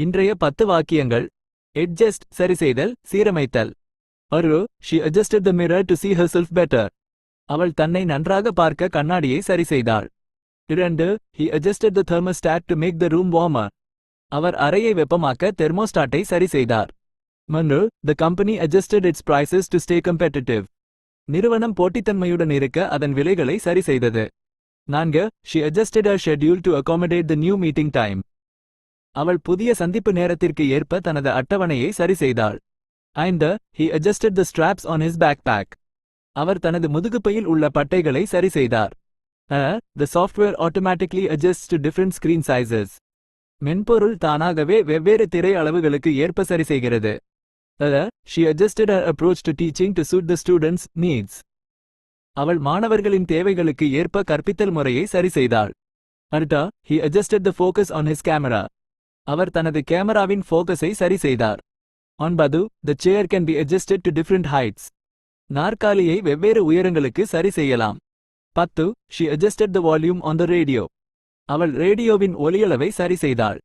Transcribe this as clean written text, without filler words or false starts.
இன்றைய 10 வாக்கியங்கள். Adjust சரிசெய்தல், சீரமைத்தல். 1. She adjusted the mirror to see herself better. அவள் தன்னை நன்றாக பார்க்க கண்ணாடியை சரிசெய்தாள். 2. He adjusted the thermostat to make the room warmer. அவர் அறையை வெப்பமாக்க தெர்மோஸ்டாட்டை சரிசெய்தார். 3. The company adjusted its prices to stay competitive. நிறுவனம் போட்டித்தன்மையுடன் இருக்க அதன் விலைகளை சரிசெய்தது. 4. She adjusted her schedule to accommodate the new meeting time. அவள் புதிய சந்திப்பு நேரத்திற்கு ஏற்ப தனது அட்டவணையை சரிசெய்தாள். 5. He adjusted the straps on his backpack. அவர் தனது முதுகுப்பையில் உள்ள பட்டைகளை சரிசெய்தார். 6. The software automatically adjusts to different screen sizes. மென்பொருள் தானாகவே வெவ்வேறு திரை அளவுகளுக்கு ஏற்ப சரிசெய்கிறது. 7. She adjusted her approach to teaching to suit the students' needs. அவள் மாணவர்களின் தேவைகளுக்கு ஏற்ப கற்பித்தல் முறையை சரிசெய்தாள். 8. He adjusted the focus on his camera. அவர் தனது கேமராவின் ஃபோகஸை சரிசெய்தார். 9. The chair can be adjusted to different heights. நாற்காலியை வெவ்வேறு உயரங்களுக்கு சரி செய்யலாம். 10. She adjusted the volume on the radio. அவள் ரேடியோவின் ஒலியளவை சரிசெய்தாள்.